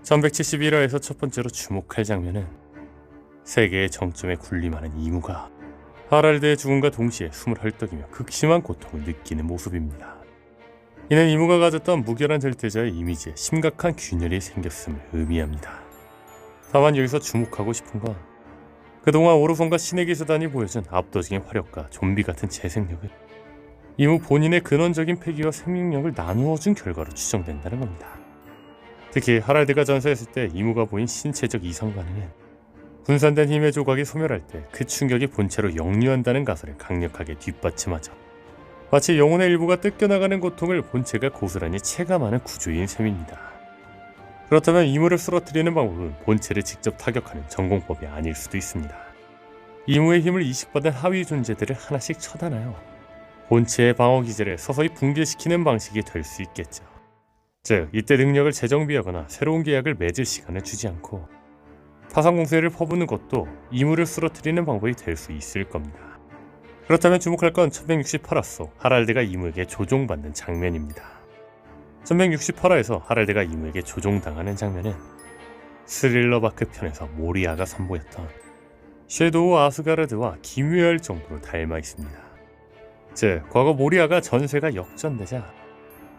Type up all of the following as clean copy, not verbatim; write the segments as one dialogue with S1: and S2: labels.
S1: 1171화에서 첫 번째로 주목할 장면은 세계의 정점에 군림하는 이무가 하랄드의 죽음과 동시에 숨을 헐떡이며 극심한 고통을 느끼는 모습입니다. 이는 이무가 가졌던 무결한 절대자의 이미지에 심각한 균열이 생겼음을 의미합니다. 다만 여기서 주목하고 싶은 건 그동안 오르fon과 신의 기사단이 보여준 압도적인 화력과 좀비 같은 재생력을 이무 본인의 근원적인 패기와 생명력을 나누어준 결과로 추정된다는 겁니다. 특히 하랄드가 전사했을 때 이무가 보인 신체적 이상 반응은 분산된 힘의 조각이 소멸할 때 그 충격이 본체로 역류한다는 가설을 강력하게 뒷받침하죠. 마치 영혼의 일부가 뜯겨나가는 고통을 본체가 고스란히 체감하는 구조인 셈입니다. 그렇다면 이무를 쓰러뜨리는 방법은 본체를 직접 타격하는 전공법이 아닐 수도 있습니다. 이무의 힘을 이식받은 하위 존재들을 하나씩 처단하여 본체의 방어 기제를 서서히 붕괴시키는 방식이 될 수 있겠죠. 즉, 이때 능력을 재정비하거나 새로운 계약을 맺을 시간을 주지 않고 파상 공세를 퍼붓는 것도 이무를 쓰러뜨리는 방법이 될 수 있을 겁니다. 그렇다면 주목할 건 1168화 하랄드가 이무에게 조종받는 장면입니다. 1168화에서 하랄드가 이무에게 조종당하는 장면은 스릴러 바크 편에서 모리아가 선보였던 섀도우 아스가르드와 기묘할 정도로 닮아 있습니다. 즉, 과거 모리아가 전세가 역전되자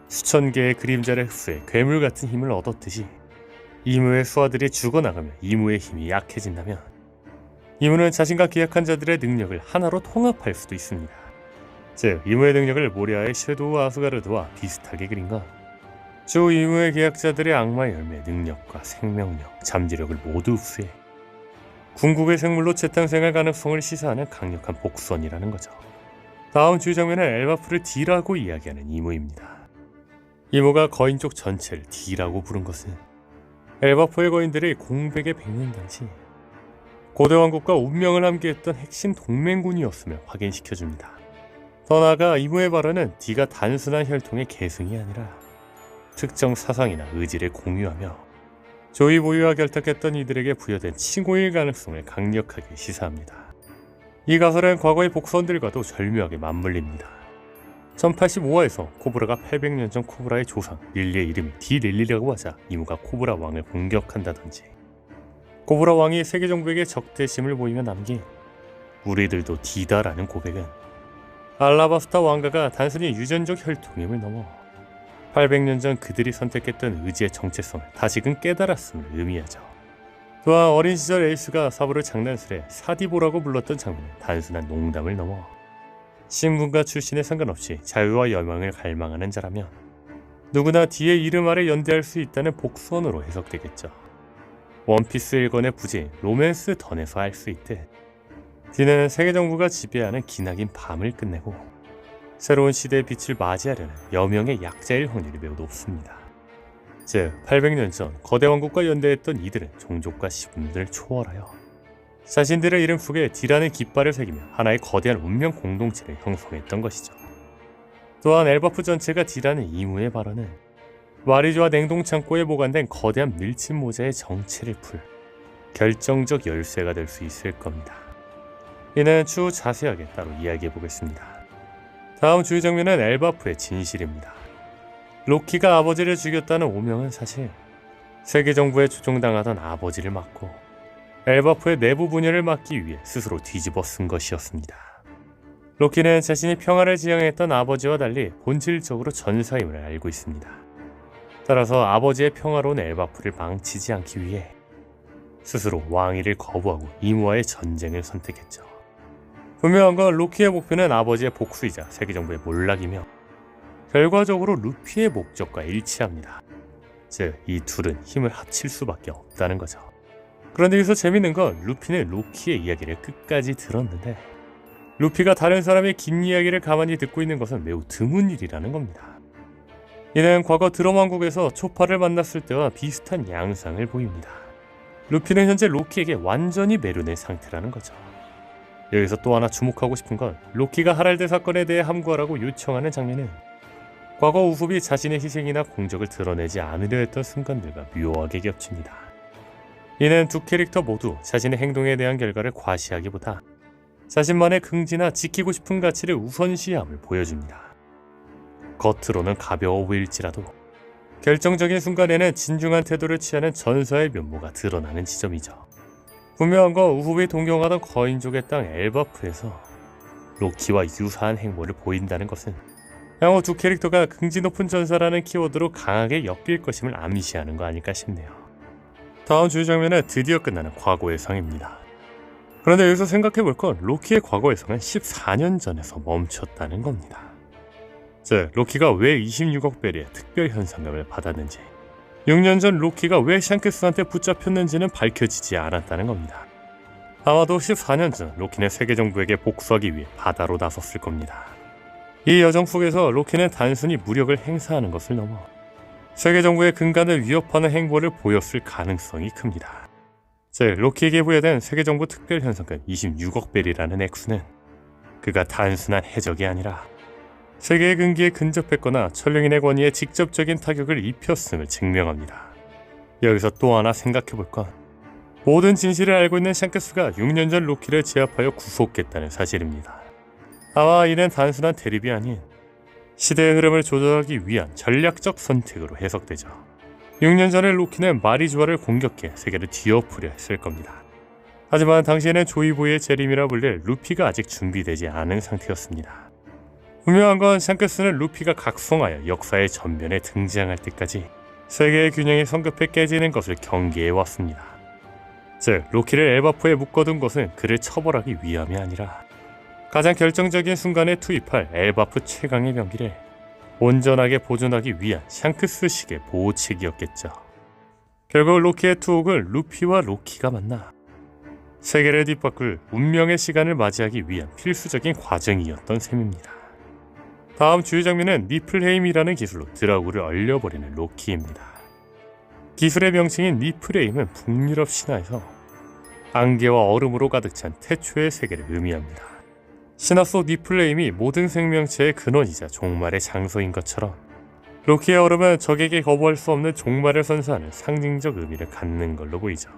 S1: 수천 개의 그림자를 흡수해 괴물 같은 힘을 얻었듯이 이무의 수하들이 죽어나가며 이무의 힘이 약해진다면 이무는 자신과 계약한 자들의 능력을 하나로 통합할 수도 있습니다. 즉, 이무의 능력을 모리아의 섀도우 아스가르드와 비슷하게 그린 건 주 이무의 계약자들의 악마의 열매 능력과 생명력, 잠재력을 모두 흡수해 궁극의 생물로 재탄생할 가능성을 시사하는 강력한 복선이라는 거죠. 다음 주의 장면은 엘바프를 D라고 이야기하는 이무입니다. 이무가 거인 쪽 전체를 D라고 부른 것은 엘바프의 거인들이 공백의 100년 당시 고대 왕국과 운명을 함께했던 핵심 동맹군이었음을 확인시켜줍니다. 더 나아가 이무의 발언은 D가 단순한 혈통의 계승이 아니라 특정 사상이나 의지를 공유하며 조이 보유와 결탁했던 이들에게 부여된 칭호일 가능성을 강력하게 시사합니다. 이 가설은 과거의 복선들과도 절묘하게 맞물립니다. 1085화에서 코브라가 800년 전 코브라의 조상 릴리의 이름이 디릴리라고 하자 이무가 코브라 왕을 공격한다든지, 코브라 왕이 세계 정부에게 적대심을 보이며 남긴 우리들도 D다라는 고백은 알라바스타 왕가가 단순히 유전적 혈통임을 넘어 800년 전 그들이 선택했던 의지의 정체성을 다시금 깨달았음을 의미하죠. 또한 어린 시절 에이스가 사부를 장난스레 사디보라고 불렀던 장면은 단순한 농담을 넘어 신분과 출신에 상관없이 자유와 열망을 갈망하는 자라면 누구나 D의 이름 아래 연대할 수 있다는 복선으로 해석되겠죠. 원피스 1권의 부제 로맨스 던에서 알 수 있듯 D는 세계정부가 지배하는 기나긴 밤을 끝내고 새로운 시대의 빛을 맞이하려는 여명의 약자일 확률이 매우 높습니다. 즉, 800년 전 거대 왕국과 연대했던 이들은 종족과 시분들을 초월하여 자신들의 이름 속에 D라는 깃발을 새기며 하나의 거대한 운명 공동체를 형성했던 것이죠. 또한 엘바프 전체가 D라는 이무의 발언은 마리조와 냉동창고에 보관된 거대한 밀짚 모자의 정체를 풀 결정적 열쇠가 될 수 있을 겁니다. 이는 추후 자세하게 따로 이야기해보겠습니다. 다음 주의 장면은 엘바프의 진실입니다. 로키가 아버지를 죽였다는 오명은 사실 세계 정부에 조종당하던 아버지를 막고 엘바프의 내부 분열을 막기 위해 스스로 뒤집어 쓴 것이었습니다. 로키는 자신이 평화를 지향했던 아버지와 달리 본질적으로 전사임을 알고 있습니다. 따라서 아버지의 평화로운 엘바프를 망치지 않기 위해 스스로 왕위를 거부하고 이무와의 전쟁을 선택했죠. 분명한 건 로키의 목표는 아버지의 복수이자 세계정부의 몰락이며 결과적으로 루피의 목적과 일치합니다. 즉, 이 둘은 힘을 합칠 수밖에 없다는 거죠. 그런데 여기서 재밌는 건 루피는 로키의 이야기를 끝까지 들었는데 루피가 다른 사람의 긴 이야기를 가만히 듣고 있는 것은 매우 드문 일이라는 겁니다. 이는 과거 드럼왕국에서 초파를 만났을 때와 비슷한 양상을 보입니다. 루피는 현재 로키에게 완전히 매료된 상태라는 거죠. 여기서 또 하나 주목하고 싶은 건 로키가 하랄드 사건에 대해 함구하라고 요청하는 장면은 과거 우섭이 자신의 희생이나 공적을 드러내지 않으려 했던 순간들과 묘하게 겹칩니다. 이는 두 캐릭터 모두 자신의 행동에 대한 결과를 과시하기보다 자신만의 긍지나 지키고 싶은 가치를 우선시함을 보여줍니다. 겉으로는 가벼워 보일지라도 결정적인 순간에는 진중한 태도를 취하는 전사의 면모가 드러나는 지점이죠. 분명한 건 우후비 동경하던 거인족의 땅 엘바프에서 로키와 유사한 행보를 보인다는 것은 향후 두 캐릭터가 긍지 높은 전사라는 키워드로 강하게 엮일 것임을 암시하는 거 아닐까 싶네요. 다음 주요 장면은 드디어 끝나는 과거의 상입니다. 그런데 여기서 생각해볼 건 로키의 과거의 상은 14년 전에서 멈췄다는 겁니다. 즉, 로키가 왜 26억 베리의 특별 현상금을 받았는지, 6년 전 로키가 왜 샹크스한테 붙잡혔는지는 밝혀지지 않았다는 겁니다. 아마도 14년 전 로키는 세계 정부에게 복수하기 위해 바다로 나섰을 겁니다. 이 여정 속에서 로키는 단순히 무력을 행사하는 것을 넘어 세계 정부의 근간을 위협하는 행보를 보였을 가능성이 큽니다. 즉, 로키에게 부여된 세계 정부 특별 현상금 26억 베리라는 액수는 그가 단순한 해적이 아니라 세계의 근기에 근접했거나 천룡인의 권위에 직접적인 타격을 입혔음을 증명합니다. 여기서 또 하나 생각해볼 건 모든 진실을 알고 있는 샹크스가 6년 전 로키를 제압하여 구속했다는 사실입니다. 아마 이는 단순한 대립이 아닌 시대의 흐름을 조절하기 위한 전략적 선택으로 해석되죠. 6년 전에 로키는 마리주아를 공격해 세계를 뒤엎으려 했을 겁니다. 하지만 당시에는 조이보이의 재림이라 불릴 루피가 아직 준비되지 않은 상태였습니다. 분명한 건 샹크스는 루피가 각성하여 역사의 전면에 등장할 때까지 세계의 균형이 성급해 깨지는 것을 경계해왔습니다. 즉, 로키를 엘바프에 묶어둔 것은 그를 처벌하기 위함이 아니라 가장 결정적인 순간에 투입할 엘바프 최강의 병기를 온전하게 보존하기 위한 샹크스식의 보호책이었겠죠. 결국 로키의 투옥은 루피와 로키가 만나 세계를 뒤바꿀 운명의 시간을 맞이하기 위한 필수적인 과정이었던 셈입니다. 다음 주요 장면은 니플헤임이라는 기술로 드라구를 얼려버리는 로키입니다. 기술의 명칭인 니플헤임은 북유럽 신화에서 안개와 얼음으로 가득 찬 태초의 세계를 의미합니다. 신화 속 니플헤임이 모든 생명체의 근원이자 종말의 장소인 것처럼 로키의 얼음은 적에게 거부할 수 없는 종말을 선사하는 상징적 의미를 갖는 걸로 보이죠.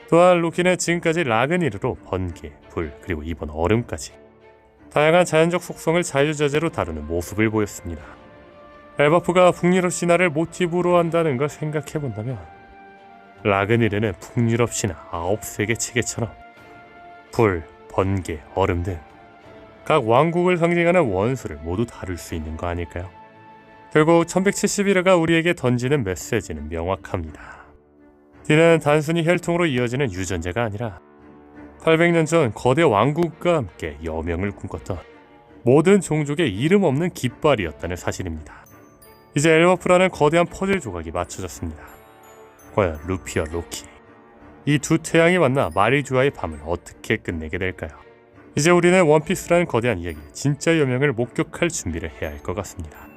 S1: 또한 로키는 지금까지 라그니르로 번개, 불, 그리고 이번 얼음까지 다양한 자연적 속성을 자유자재로 다루는 모습을 보였습니다. 엘바프가 북유럽 신화를 모티브로 한다는 걸 생각해본다면 라그니르는 북유럽 신화 9세계 체계처럼 불, 번개, 얼음 등 각 왕국을 상징하는 원수를 모두 다룰 수 있는 거 아닐까요? 결국 1171화가 우리에게 던지는 메시지는 명확합니다. 디는 단순히 혈통으로 이어지는 유전자가 아니라 800년 전 거대 왕국과 함께 여명을 꿈꿨던 모든 종족의 이름 없는 깃발이었다는 사실입니다. 이제 엘바프라는 거대한 퍼즐 조각이 맞춰졌습니다. 과연 루피와 로키, 이 두 태양이 만나 마리주아의 밤을 어떻게 끝내게 될까요? 이제 우리는 원피스라는 거대한 이야기의 진짜 여명을 목격할 준비를 해야 할 것 같습니다.